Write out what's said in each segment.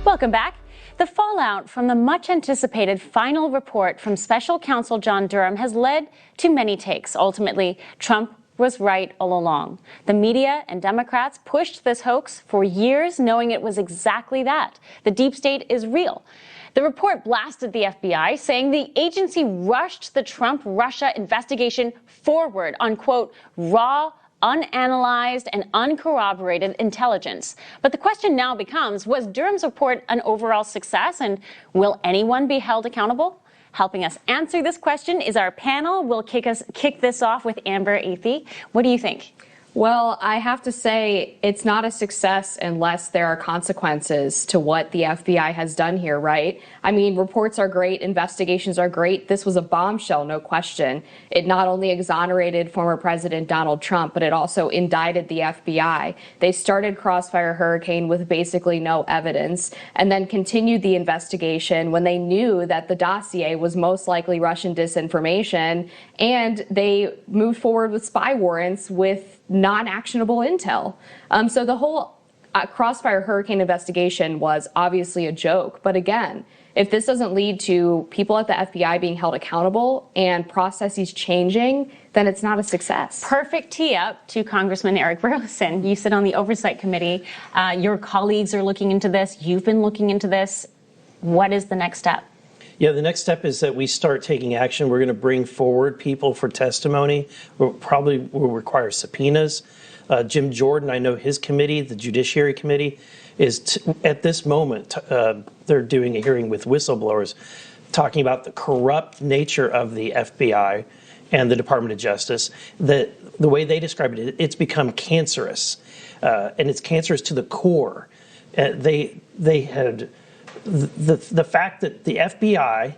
Welcome back. The fallout from the much-anticipated final report from special counsel John Durham has led to many takes. Ultimately, Trump was right all along. The media and Democrats pushed this hoax for years, knowing it was exactly that. The deep state is real. The report blasted the FBI, saying the agency rushed the Trump-Russia investigation forward on, quote, raw, unanalyzed and uncorroborated intelligence. But the question now becomes, was Durham's report an overall success, and will anyone be held accountable? Helping us answer this question is our panel. We'll kick this off with Amber Athey. What do you think? Well, I have to say it's not a success unless there are consequences to what the FBI has done here, right? I mean, reports are great, investigations are great. This was a bombshell, no question. It not only exonerated former President Donald Trump, but it also indicted the FBI. They started Crossfire Hurricane with basically no evidence and then continued the investigation when they knew that the dossier was most likely Russian disinformation, and they moved forward with spy warrants with non-actionable intel. So the whole Crossfire Hurricane investigation was obviously a joke. But again, if this doesn't lead to people at the FBI being held accountable and processes changing, then it's not a success. Perfect tee up to Congressman Eric Burlison. You sit on the Oversight Committee. Your colleagues are looking into this. You've been looking into this. What is the next step? Yeah, the next step is that we start taking action. We're going to bring forward people for testimony. We'll probably will require subpoenas. Jim Jordan, I know his committee, the Judiciary Committee, is at this moment, they're doing a hearing with whistleblowers talking about the corrupt nature of the FBI and the Department of Justice. The way they describe it, it's become cancerous, and it's cancerous to the core. They had the fact that the FBI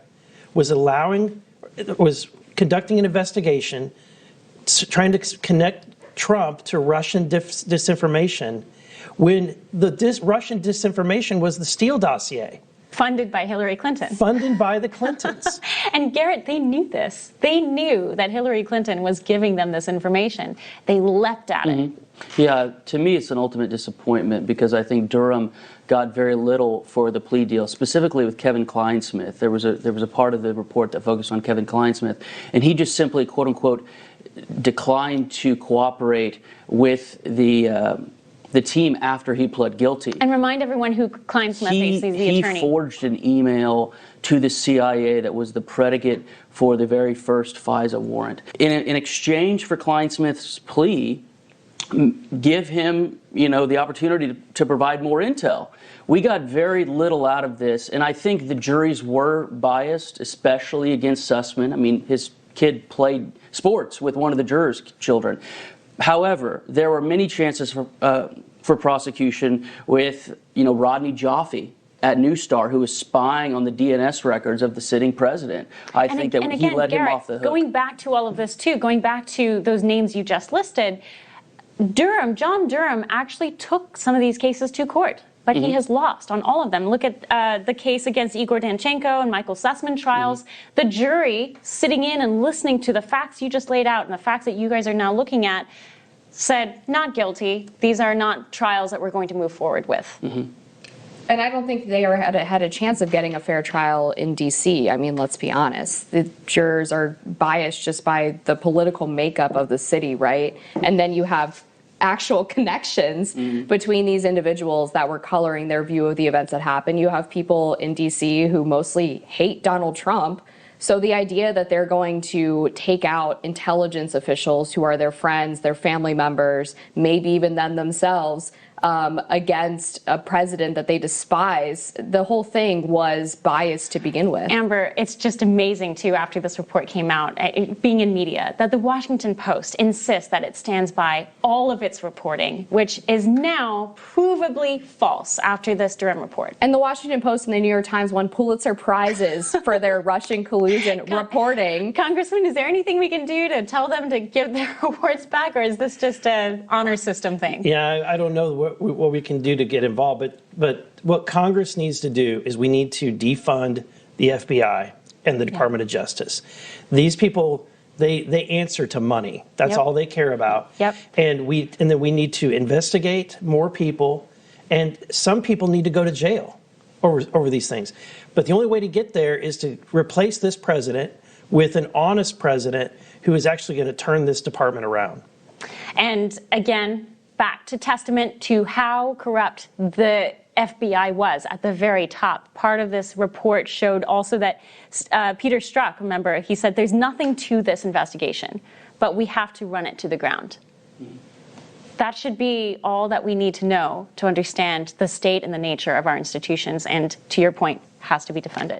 was conducting an investigation, trying to connect Trump to Russian disinformation, when the Russian disinformation was the Steele dossier. Funded by Hillary Clinton. Funded by the Clintons. And Garrett, they knew this. They knew that Hillary Clinton was giving them this information. They leapt at it. Yeah, to me it's an ultimate disappointment because I think Durham got very little for the plea deal, specifically with Kevin Clinesmith. There was a part of the report that focused on Kevin Clinesmith, and he just simply, quote unquote, declined to cooperate with the team after he pled guilty. And remind everyone who Clinesmith is, he's the attorney. He forged an email to the CIA that was the predicate for the very first FISA warrant. In exchange for Clinesmith's plea, give him, the opportunity to provide more intel. We got very little out of this, and I think the juries were biased, especially against Sussman. I mean, his kid played sports with one of the jurors' children. However, there were many chances for prosecution with, Rodney Joffe at New Star, who was spying on the DNS records of the sitting president. I think that he let him off the hook. Going back to all of this, too, going back to those names you just listed, John Durham actually took some of these cases to court, but he has lost on all of them. Look at the case against Igor Danchenko and Michael Sussman trials. The jury, sitting in and listening to the facts you just laid out and the facts that you guys are now looking at, said, not guilty. These are not trials that we're going to move forward with. And I don't think they had a chance of getting a fair trial in D.C. I mean, let's be honest. The jurors are biased just by the political makeup of the city, right? And then you have actual connections between these individuals that were coloring their view of the events that happened. You have people in D.C. who mostly hate Donald Trump. So the idea that they're going to take out intelligence officials who are their friends, their family members, maybe even them themselves, against a president that they despise, the whole thing was biased to begin with. Amber, it's just amazing, too, after this report came out, being in media, that the Washington Post insists that it stands by all of its reporting, which is now provably false after this Durham report. And the Washington Post and the New York Times won Pulitzer Prizes for their Russian collusion reporting. Congressman, is there anything we can do to tell them to give their awards back, or is this just an honor system thing? Yeah, I don't know what we can do to get involved, but what Congress needs to do is we need to defund the FBI and the Department of Justice. These people, they answer to money. That's all they care about. And then we need to investigate more people, and some people need to go to jail. over these things. But the only way to get there is to replace this president with an honest president who is actually going to turn this department around. And again, back to testament to how corrupt the FBI was at the very top. Part of this report showed also that Peter Strzok, remember, he said there's nothing to this investigation, but we have to run it to the ground. That should be all that we need to know to understand the state and the nature of our institutions, and to your point, has to be defended.